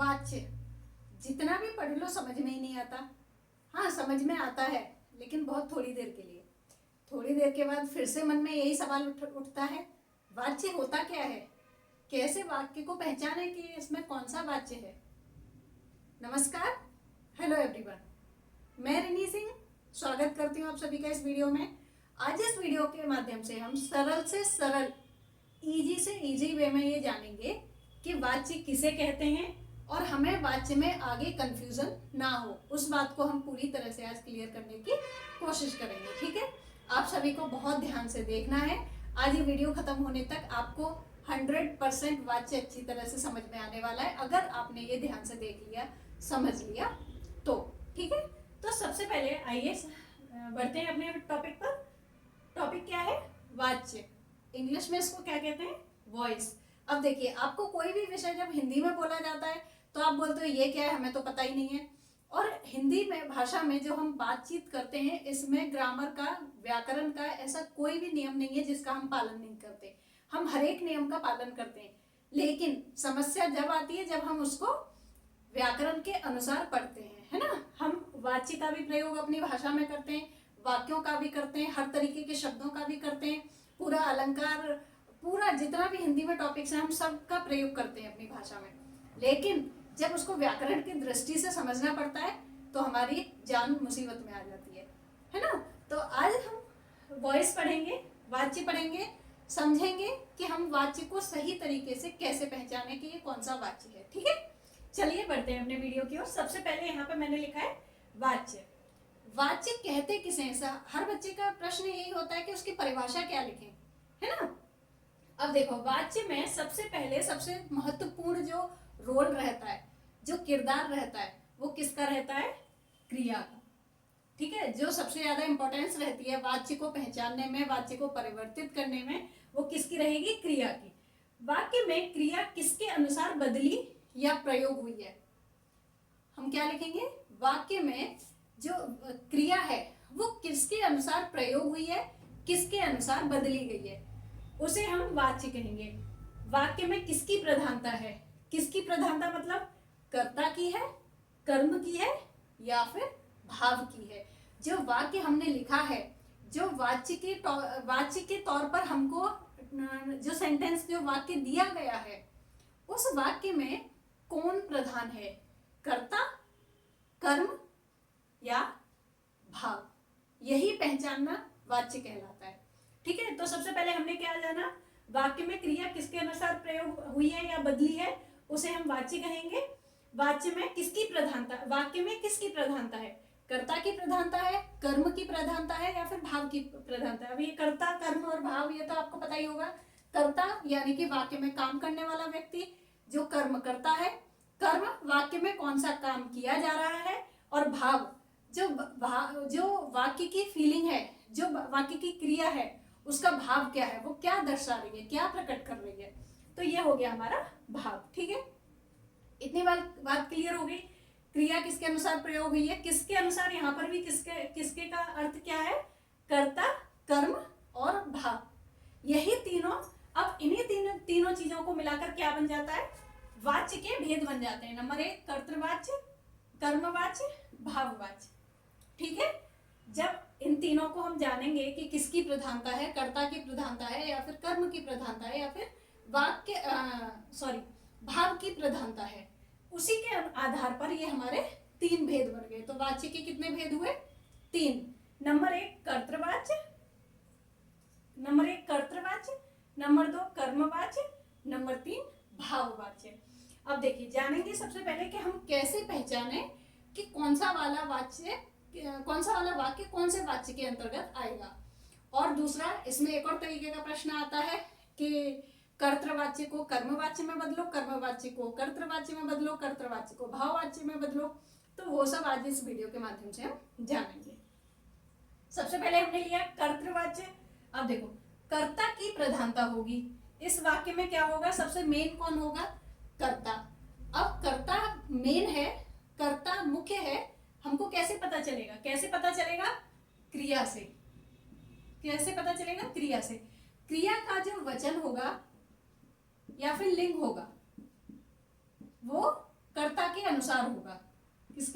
वाच्य जितना भी पढ़ लो समझ में ही नहीं आता। हाँ, समझ में आता है लेकिन बहुत थोड़ी देर के लिए। थोड़ी देर के बाद फिर से मन में यही सवाल उठता है, वाच्य होता क्या है, कैसे वाक्य को पहचाने कि इसमें कौन सा वाच्य है। नमस्कार, हेलो एवरीवन, मैं रिनी सिंह स्वागत करती हूँ आप सभी का इस वीडियो में। आज इस वीडियो के माध्यम से हम सरल से सरल, इजी से इजी वे में ये जानेंगे कि वाच्य किसे कहते हैं और हमें वाच्य में आगे कंफ्यूजन ना हो, उस बात को हम पूरी तरह से आज क्लियर करने की कोशिश करेंगे। ठीक है, आप सभी को बहुत ध्यान से देखना है। आज ये वीडियो खत्म होने तक आपको 100% वाच्य अच्छी तरह से समझ में आने वाला है, अगर आपने ये ध्यान से देख लिया, समझ लिया तो। ठीक है, तो सबसे पहले आइए बढ़ते हैं अपने टॉपिक पर। टॉपिक क्या है? वाच्य। इंग्लिश में इसको क्या कहते हैं? वॉइस। अब देखिए, आपको कोई भी विषय जब हिंदी में बोला जाता है तो आप बोलते हो ये क्या है, हमें तो पता ही नहीं है। और हिंदी में भाषा में जो हम बातचीत करते हैं, इसमें ग्रामर का, व्याकरण का ऐसा कोई भी नियम नहीं है जिसका हम पालन नहीं करते। हम हर एक नियम का पालन करते हैं, लेकिन समस्या जब आती है जब हम उसको व्याकरण के अनुसार पढ़ते हैं, है ना। हम वाच्य का भी प्रयोग अपनी भाषा में करते हैं, वाक्यों का भी करते हैं, हर तरीके के शब्दों का भी करते हैं, पूरा अलंकार, पूरा जितना भी हिंदी में टॉपिक्स हैं हम सब का प्रयोग करते हैं अपनी भाषा में। लेकिन जब उसको व्याकरण की दृष्टि से समझना पड़ता है तो हमारी जान मुसीबत में आ जाती है ना। तो आज हम वॉइस पढ़ेंगे, वाच्य पढ़ेंगे, समझेंगे कि हम वाच्य को सही तरीके से कैसे पहचाने कि ये कौन सा वाच्य है। ठीक है, चलिए बढ़ते हैं अपने वीडियो की ओर। सबसे पहले यहाँ पे मैंने लिखा है वाच्य। वाच्य कहते किसे? ऐसा हर बच्चे का प्रश्न यही होता है कि उसकी परिभाषा क्या लिखें, है ना। अब देखो, वाच्य में सबसे पहले सबसे महत्वपूर्ण जो रोल रहता है, जो किरदार रहता है, वो किसका रहता है? क्रिया का। ठीक है, जो सबसे ज्यादा इंपॉर्टेंस रहती है वाच्य को पहचानने में, वाच्य को परिवर्तित करने में, वो किसकी रहेगी? क्रिया की। वाक्य में क्रिया किसके अनुसार बदली या प्रयोग हुई है, हम क्या लिखेंगे? वाक्य में जो क्रिया है वो किसके अनुसार प्रयोग हुई है, किसके अनुसार बदली गई है, उसे हम वाच्य कहेंगे। वाक्य में किसकी प्रधानता है? किसकी प्रधानता मतलब कर्ता की है, कर्म की है या फिर भाव की है। जो वाक्य हमने लिखा है, जो वाच्य के तौर पर हमको जो सेंटेंस, जो वाक्य दिया गया है, उस वाक्य में कौन प्रधान है? कर्ता, कर्म या भाव। यही पहचानना वाच्य कहलाता है। ठीक है, तो सबसे पहले हमने क्या जाना? वाक्य में क्रिया किसके अनुसार प्रयोग हुई है या बदली है, उसे हम वाच्य कहेंगे। वाच्य में किसकी प्रधानता, वाक्य में किसकी प्रधानता है? कर्ता की प्रधानता है, कर्म की प्रधानता है या फिर भाव की प्रधानता है। अब ये कर्ता, कर्म और भाव, ये तो आपको पता ही होगा। कर्ता यानी कि वाक्य में काम करने वाला व्यक्ति जो कर्म करता है, कर्म वाक्य में कौन सा काम किया जा रहा है, और भाव जो वाक्य की फीलिंग है, जो वाक्य की क्रिया है, उसका भाव क्या है, वो क्या दर्शा रही है, क्या प्रकट कर रही है। तो ये हो गया हमारा भाव। ठीक है, इतनी बात क्लियर हो गई। क्रिया किसके अनुसार प्रयोग हुई है, किसके अनुसार, यहाँ पर भी किसके का अर्थ क्या है? कर्ता, कर्म और भाव। यही तीनों, अब इन्हीं तीनों चीजों को मिलाकर क्या बन जाता है? वाच्य के भेद बन जाते हैं। नंबर 1 कर्तृवाच्य, कर्मवाच्य, भाववाच्य। ठीक है, जब इन तीनों को हम जानेंगे कि किसकी प्रधानता है, कर्ता की प्रधानता है या फिर कर्म की प्रधानता है या फिर भाव की प्रधानता है, उसी के आधार पर ये हमारे 3 भेद बन गए। तो वाच्य के कितने भेद हुए? 3। नंबर 1 कर्तृवाच्य, नंबर 1 कर्तृवाच्य, नंबर 2 कर्मवाच्य, नंबर 3 भाववाच्य। अब देखिए, जानेंगे सबसे पहले कि हम कैसे पहचाने कि कौन सा वाला वाक्य कौन से वाच्य के अंतर्गत आएगा। और दूसरा, इसमें एक और तरीके का प्रश्न आता है कि कर्तृवाच्य को कर्मवाच्य में बदलो, कर्मवाच्य को कर्तृवाच्य में बदलो, कर्तृवाच्य को भाववाच्य में बदलो। तो वो सब आज इस वीडियो के माध्यम से हम जानेंगे। सबसे पहले हमने लिया कर्तृवाच्य। अब देखो, कर्ता की प्रधानता होगी इस वाक्य में। क्या होगा? सबसे मेन कौन होगा? कर्ता। अब कर्ता मेन है, कर्ता मुख्य है, हमको कैसे पता चलेगा? कैसे पता चलेगा? क्रिया से। कैसे पता चलेगा? क्रिया से। क्रिया का जो वचन होगा या फिर लिंग होगा वो कर्ता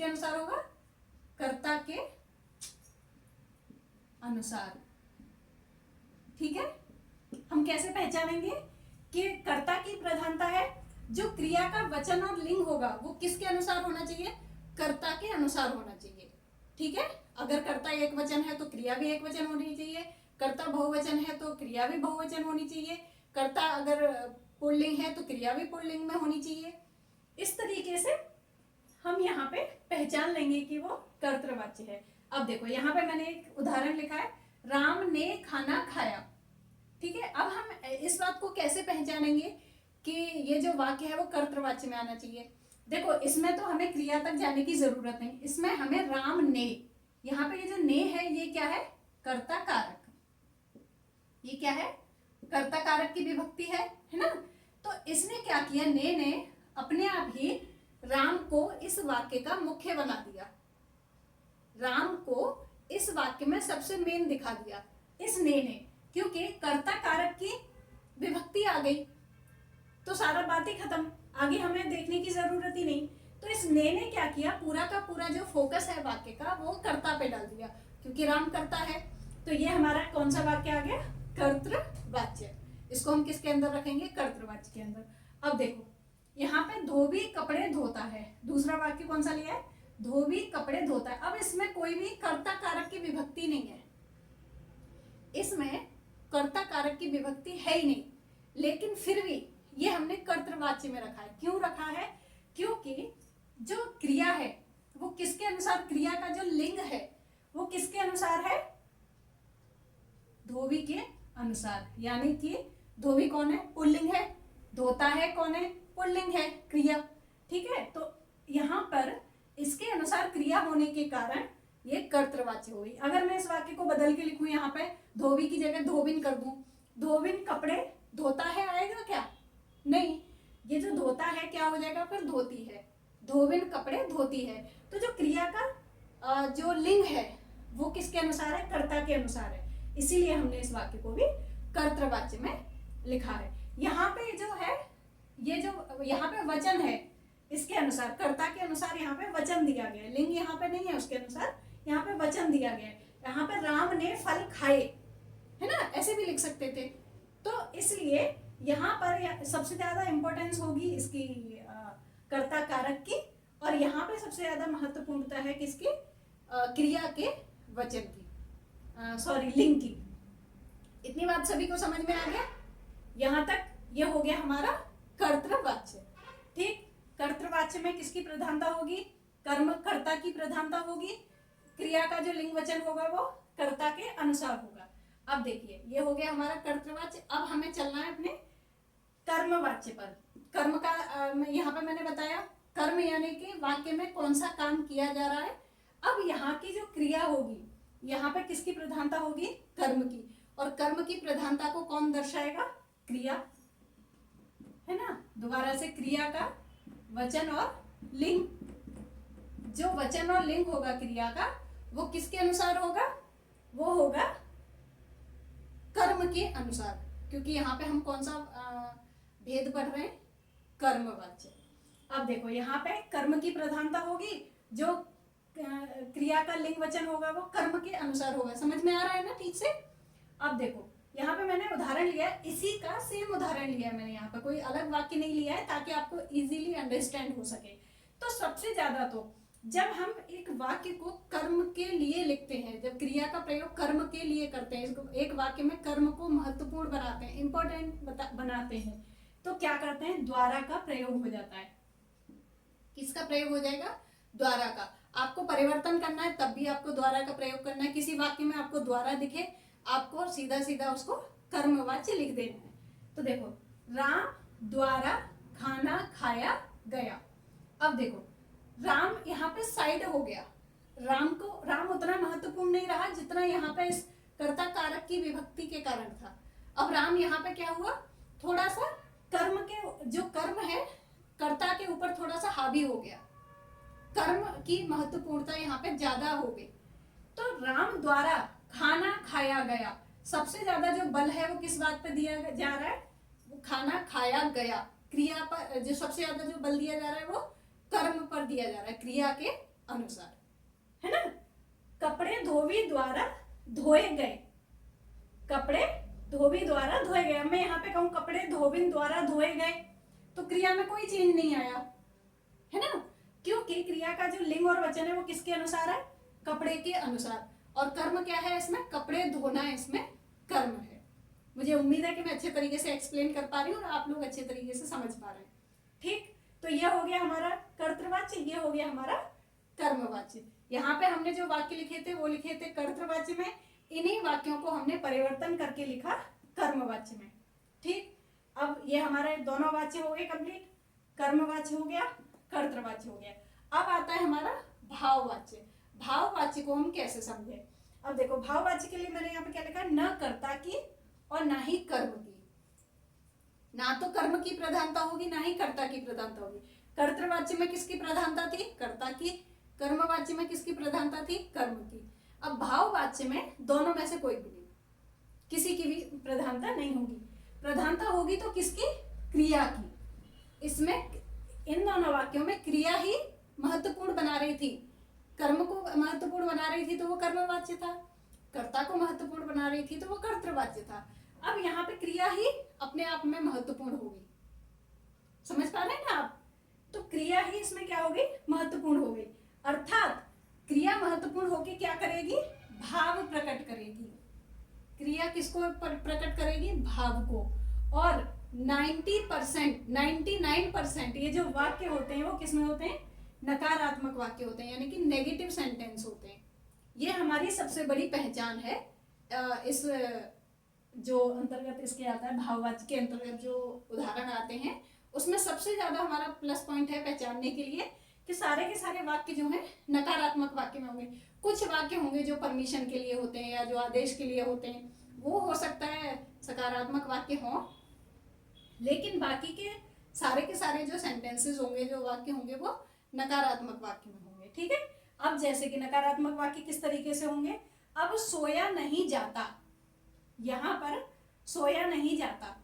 अनुसार होगा? कर्ता के अनुसार। ठीक है, हम कैसे पहचानेंगे कि कर्ता की प्रधानता है? जो क्रिया का वचन और लिंग होगा वो किसके अनुसार होना चाहिए? कर्ता के अनुसार होना चाहिए। ठीक है, अगर कर्ता एक वचन है तो क्रिया भी एक वचन होनी चाहिए, कर्ता बहुवचन है तो क्रिया भी बहुवचन होनी चाहिए, कर्ता अगर पुल्लिंग है तो क्रिया भी पुल्लिंग में होनी चाहिए। इस तरीके से हम यहाँ पे पहचान लेंगे कि वो कर्तृवाच्य है। अब देखो यहाँ पे मैंने एक उदाहरण लिखा है, राम ने खाना खाया। ठीक है, अब हम इस बात को कैसे पहचानेंगे कि ये जो वाक्य है वो कर्तृवाच्य में आना चाहिए? देखो इसमें तो हमें क्रिया तक जाने की जरूरत नहीं, इसमें हमें राम ने, यहाँ पे ये जो ने है ये क्या है? कर्ता कारक। ये क्या है? कर्ता कारक की विभक्ति है ना? तो इसने क्या किया, ने अपने आप ही राम को इस वाक्य का मुख्य बना दिया, राम को इस वाक्य में सबसे मेन दिखा दिया इस ने, क्योंकि कर्ता कारक की विभक्ति आ गई तो सारा बात ही खत्म, आगे हमें देखने की जरूरत ही नहीं। तो इस ने क्या किया, पूरा का पूरा जो फोकस है वाक्य का वो कर्ता पे डाल दिया, क्योंकि राम कर्ता है। तो ये हमारा कौन सा वाक्य आ गया? कर्तृवाच्य। इसको हम किसके अंदर रखेंगे? कर्तृवाच्य के अंदर। अब देखो यहाँ पे धोबी कपड़े धोता है, दूसरा वाक्य कौन सा लिया है? धोबी कपड़े धोता है। अब इसमें कोई भी कर्ता कारक की विभक्ति नहीं है, इसमें कर्ता कारक की विभक्ति है ही नहीं, लेकिन फिर भी ये हमने कर्तृवाच्य में रखा है। क्यों रखा है? क्योंकि जो क्रिया है वो किसके अनुसार, क्रिया का जो लिंग है वो किसके अनुसार है? धोबी के अनुसार। यानी कि धोबी कौन है? पुल्लिंग है, धोता है कौन है? पुल्लिंग है, क्रिया। ठीक है, तो यहाँ पर इसके अनुसार क्रिया होने के कारण ये कर्तृवाच्य हुई। अगर मैं इस वाक्य को बदल के लिखूं, यहाँ पे धोबी की जगह धोबिन कर दूं, धोबिन कपड़े धोता है आएगा क्या? नहीं, ये जो धोता है क्या हो जाएगा फिर? धोती है। धोबिन कपड़े धोती है। तो जो क्रिया का जो लिंग है वो किसके अनुसार है? कर्ता के अनुसार है, इसीलिए हमने इस वाक्य को भी कर्तृवाच्य में लिखा है। यहाँ पे जो है, ये जो यहाँ पे वचन है इसके अनुसार, कर्ता के अनुसार यहाँ पे वचन दिया गया है, लिंग यहाँ पे नहीं है, उसके अनुसार यहाँ पे वचन दिया गया है। यहाँ पे राम ने फल खाए, है ना, ऐसे भी लिख सकते थे। तो इसलिए यहाँ पर सबसे ज्यादा इंपॉर्टेंस होगी इसकी कर्ता कारक की, और यहाँ पे सबसे ज्यादा महत्वपूर्णता है किसकी? क्रिया के वचन की, सॉरी लिंग की। इतनी बात सभी को समझ में आ गया? यहाँ तक ये हो गया हमारा कर्तृवाच्य। ठीक, कर्तृवाच्य में किसकी प्रधानता होगी? कर्म कर्ता की प्रधानता होगी, क्रिया का जो लिंग वचन होगा वो कर्ता के अनुसार होगा। अब देखिए ये हो गया हमारा कर्तृवाच्य। अब हमें चलना है अपने कर्मवाच्य पर। कर्म का यहाँ पे मैंने बताया कर्म यानी कि वाक्य में कौन सा काम किया जा रहा है। अब यहाँ की जो क्रिया होगी, यहाँ पे किसकी प्रधानता होगी? कर्म की। और कर्म की प्रधानता को कौन दर्शाएगा? क्रिया, है ना। दोबारा से, क्रिया का वचन और लिंग। जो वचन और लिंग होगा क्रिया का वो किसके अनुसार होगा? वो होगा कर्म के अनुसार, क्योंकि यहाँ पे हम कौन सा भेद पढ़ रहे हैं? कर्मवाच्य। अब देखो यहाँ पे कर्म की प्रधानता होगी, जो क्रिया का लिंग वचन होगा वो कर्म के अनुसार होगा। समझ में आ रहा है ना ठीक से? अब देखो यहाँ पे मैंने उदाहरण लिया है, इसी का सेम उदाहरण लिया है मैंने, यहाँ पे कोई अलग वाक्य नहीं लिया है ताकि आपको इजीली अंडरस्टैंड हो सके। तो सबसे ज्यादा तो जब हम एक वाक्य को कर्म के लिए लिखते हैं, जब क्रिया का प्रयोग कर्म के लिए करते हैं, इसको एक वाक्य में कर्म को महत्वपूर्ण बनाते हैं, इंपॉर्टेंट बनाते हैं, तो क्या करते हैं? द्वारा का प्रयोग हो जाता है। किसका प्रयोग हो जाएगा? द्वारा का। आपको परिवर्तन करना है तब भी आपको द्वारा का प्रयोग करना है। किसी वाक्य में आपको द्वारा दिखे, आपको सीधा सीधा उसको कर्मवाच्य लिख देना है। तो देखो, राम द्वारा खाना खाया गया। अब देखो राम यहाँ पे साइड हो गया, राम उतना महत्वपूर्ण नहीं रहा जितना यहाँ पे इस कर्ता कारक की विभक्ति के कारण था। अब राम यहाँ पे क्या हुआ? थोड़ा सा कर्म के, जो कर्म है कर्ता के ऊपर थोड़ा सा हावी हो गया, कर्म की महत्वपूर्णता यहाँ पे ज्यादा हो गई। तो राम द्वारा खाना खाया गया, सबसे ज्यादा जो बल है वो किस बात पे दिया जा रहा है? वो खाना खाया गया, क्रिया पर जो सबसे ज्यादा जो बल दिया जा रहा है वो कर्म पर दिया जा रहा है, क्रिया के अनुसार, है ना। कपड़े धोबी द्वारा धोए गए, कपड़े धोबी द्वारा धोए गए। मैं यहाँ पे कहूँ कपड़े धोबिन द्वारा धोए गए तो क्रिया में कोई चेंज नहीं आया, है ना, क्योंकि क्रिया का जो लिंग और वचन है वो किसके अनुसार है, कपड़े के अनुसार। और कर्म क्या है इसमें, कपड़े धोना इसमें कर्म है। मुझे उम्मीद है कि मैं अच्छे तरीके से एक्सप्लेन कर पा रही हूँ और आप लोग अच्छे तरीके से समझ पा रहे हैं। ठीक, तो यह हो गया हमारा कर्तृवाच्य, ये हो गया हमारा कर्मवाच्य। यहाँ पे हमने जो वाक्य लिखे थे वो लिखे थे कर्तृवाच्य में, इन्हीं वाक्यों को हमने परिवर्तन करके लिखा कर्मवाच्य में। ठीक, अब ये हमारे दोनों वाच्य हो गए कंप्लीट, कर्मवाच्य हो गया, कर्तृवाच्य हो गया। अब आता है हमारा भाववाच्य। भाववाच्य को हम कैसे समझे, अब देखो भाववाच्य के लिए मैंने यहाँ पे क्या लिखा, न कर्ता की और ना ही कर्म की। ना तो कर्म की प्रधानता होगी ना ही कर्ता की प्रधानता होगी। कर्तृवाच्य में किसकी प्रधानता थी, कर्ता की। कर्मवाच्य में किसकी प्रधानता थी, कर्म की। अब भाववाच्य में दोनों में से कोई भी नहीं, किसी की भी प्रधानता नहीं होगी। प्रधानता होगी तो किसकी, क्रिया की। इसमें इन दोनों वाक्यों में क्रिया ही महत्वपूर्ण बना रही थी। कर्म को महत्वपूर्ण बना रही थी तो वो कर्मवाच्य था, कर्ता को महत्वपूर्ण बना रही थी तो वो कर्तृवाच्य था। अब यहाँ पे क्रिया ही अपने आप में महत्वपूर्ण होगी, समझ पा रहे हैं ना आप। तो क्रिया ही इसमें क्या होगी, महत्वपूर्ण हो गई। अर्थात क्रिया महत्वपूर्ण होकर क्या करेगी, भाव प्रकट करेगी। क्रिया किसको प्रकट करेगी, भाव को। और 90%, 99% ये जो वाक्य होते हैं वो किसमें होते हैं, नकारात्मक वाक्य होते हैं, यानी कि नेगेटिव सेंटेंस होते हैं। ये हमारी सबसे बड़ी पहचान है। इस जो अंतर्गत इसके आता है, भाववाच्य के अंतर्गत जो उदाहरण आते हैं उसमें सबसे ज्यादा हमारा प्लस पॉइंट है पहचानने के लिए कि सारे के सारे वाक्य जो हैं नकारात्मक वाक्य में होंगे। कुछ वाक्य होंगे जो परमिशन के लिए होते हैं या जो आदेश के लिए होते हैं, वो हो सकता है सकारात्मक वाक्य हों, लेकिन बाकी के सारे जो सेंटेंसेस होंगे, जो वाक्य होंगे, वो नकारात्मक वाक्य में होंगे। ठीक है, अब जैसे कि नकारात्मक वाक्य किस तरीके से होंगे, अब सोया नहीं जाता, यहाँ पर सोया नहीं जाता,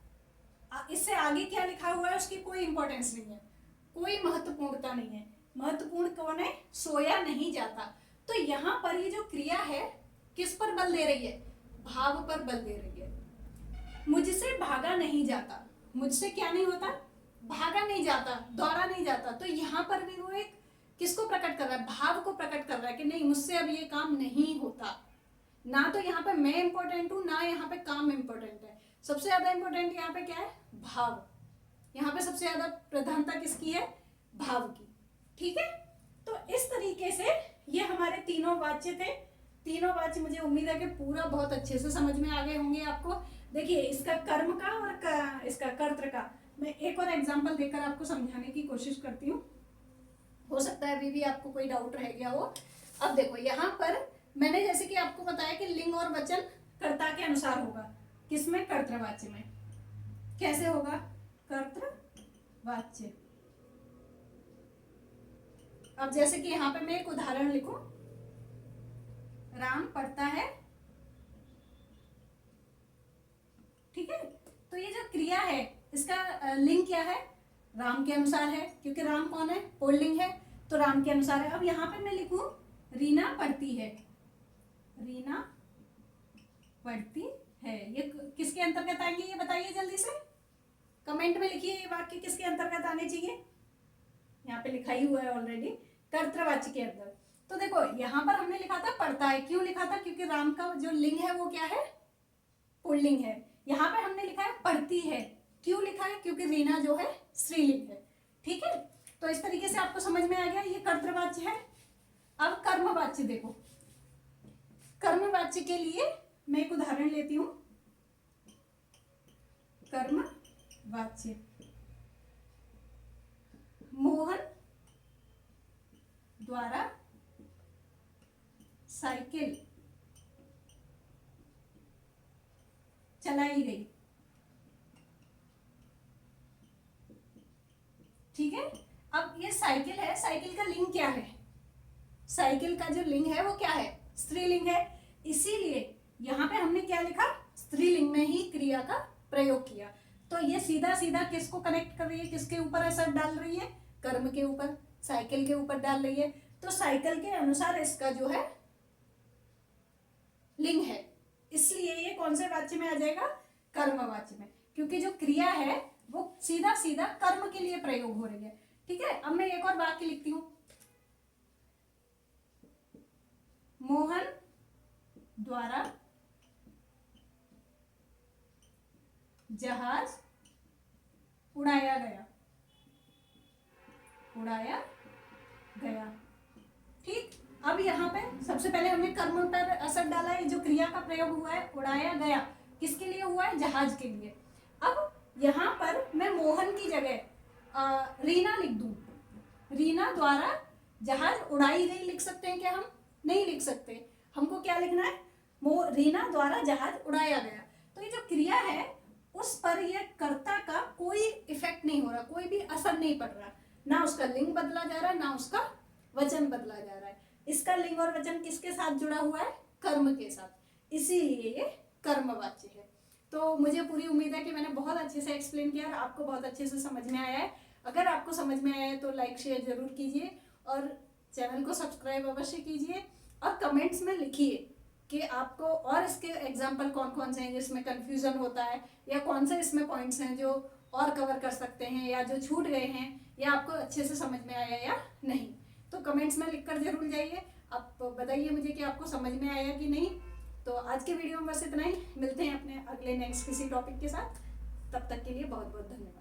इससे आगे क्या लिखा हुआ है उसकी कोई इंपॉर्टेंस नहीं है, कोई महत्वपूर्णता नहीं है। महत्वपूर्ण कौन है, सोया नहीं जाता। तो यहाँ पर ये जो क्रिया है किस पर बल दे रही है, भाव पर बल दे रही है। मुझसे भागा नहीं जाता, मुझसे क्या नहीं होता, भागा नहीं जाता, दौड़ा नहीं जाता। तो यहाँ पर भी वो एक किसको प्रकट कर रहा है, भाव को प्रकट कर रहा है कि नहीं, मुझसे अब ये काम नहीं होता। ना तो यहाँ पे मैं इंपॉर्टेंट हूँ, ना यहाँ पे काम इंपॉर्टेंट है। सबसे ज्यादा इंपॉर्टेंट यहाँ पे क्या है, भाव। यहाँ पे सबसे ज्यादा प्रधानता किसकी है, भाव की। ठीक है, तो इस तरीके से ये हमारे तीनों वाच्य थे। तीनों वाच्य मुझे उम्मीद है कि पूरा बहुत अच्छे से समझ में आ गए होंगे आपको। देखिए, इसका कर्म का और इसका कर्तृ का मैं एक और एग्जांपल देकर आपको समझाने की कोशिश करती हूँ, हो सकता है अभी भी आपको कोई डाउट रह गया हो। अब देखो, यहाँ पर मैंने जैसे कि आपको बताया कि लिंग और वचन कर्ता के अनुसार होगा, किसमें, कर्तृवाच्य में। कैसे होगा, कर्तृवाच्य। अब जैसे कि यहाँ पे मैं एक उदाहरण लिखूं, राम पढ़ता है। ठीक है, तो ये जो क्रिया है इसका लिंग क्या है, राम के अनुसार है, क्योंकि राम कौन है, पुल्लिंग है, तो राम के अनुसार है। अब यहाँ पे मैं लिखूं रीना पढ़ती है, रीना पढ़ती है, ये किसके अंतर्गत आएंगे, ये बताइए जल्दी से, कमेंट में लिखिए ये वाक्य किसके अंतर्गत आने चाहिए। यहाँ पे लिखा ही हुआ है ऑलरेडी, कर्तृवाच्य के अंदर। तो देखो, यहाँ पर हमने लिखा था पढ़ता है, क्यों लिखा था, क्योंकि राम का जो लिंग है वो क्या है, पुल्लिंग है। यहाँ पे हमने लिखा है पढ़ती है, क्यों लिखा है, क्योंकि रीना जो है स्त्रीलिंग है। ठीक है, तो इस तरीके से आपको समझ में आ गया, ये कर्तृवाच्य है। अब कर्मवाच्य देखो, कर्मवाच्य के लिए मैं एक उदाहरण लेती हूं, कर्मवाच्य। मोहन द्वारा साइकिल चलाई गई। ठीक है, अब ये साइकिल है, साइकिल का लिंग क्या है, साइकिल का जो लिंग है वो क्या है, स्त्रीलिंग है। इसीलिए यहाँ पे हमने क्या लिखा, स्त्रीलिंग में ही क्रिया का प्रयोग किया। तो ये सीधा सीधा किसको कनेक्ट कर रही है, किसके ऊपर असर डाल रही है, कर्म के ऊपर, साइकिल के ऊपर डाल रही है। तो साइकिल के अनुसार इसका जो है लिंग है, इसलिए ये कौन से वाच्य में आ जाएगा, कर्मवाच्य में, क्योंकि जो क्रिया है वो सीधा सीधा कर्म के लिए प्रयोग हो रही है। ठीक है, अब मैं एक और वाक्य लिखती हूं, मोहन द्वारा जहाज उड़ाया गया, उड़ाया गया। ठीक, अब यहाँ पे सबसे पहले हमने कर्म पर असर डाला है, जो क्रिया का प्रयोग हुआ है उड़ाया गया, किसके लिए हुआ है, जहाज के लिए। अब यहाँ पर मैं मोहन की जगह रीना लिख दूं, रीना द्वारा जहाज उड़ाई गई लिख सकते हैं क्या हम, नहीं लिख सकते, हमको क्या लिखना है, रीना द्वारा जहाज उड़ाया गया। तो ये जो क्रिया है उस पर ये कर्ता का कोई इफेक्ट नहीं हो रहा, कोई भी असर नहीं पड़ रहा, ना उसका लिंग बदला जा रहा है, ना उसका वचन बदला जा रहा है। इसका लिंग और वचन किसके साथ जुड़ा हुआ है, कर्म के साथ, इसीलिए ये कर्मवाच्य है। तो मुझे पूरी उम्मीद है कि मैंने बहुत अच्छे से एक्सप्लेन किया और आपको बहुत अच्छे से समझ में आया है। अगर आपको समझ में आया है तो लाइक शेयर जरूर कीजिए और चैनल को सब्सक्राइब अवश्य कीजिए और कमेंट्स में लिखिए कि आपको और इसके एग्जाम्पल कौन कौन से हैं जिसमें कंफ्यूजन होता है, या कौन से इसमें पॉइंट्स हैं जो और कवर कर सकते हैं, या जो छूट गए हैं, या आपको अच्छे से समझ में आया या नहीं। तो कमेंट्स में लिखकर जरूर जाइए, आप बताइए मुझे कि आपको समझ में आया कि नहीं। तो आज के वीडियो में बस इतना ही, मिलते हैं अपने अगले नेक्स्ट किसी टॉपिक के साथ, तब तक के लिए बहुत बहुत धन्यवाद।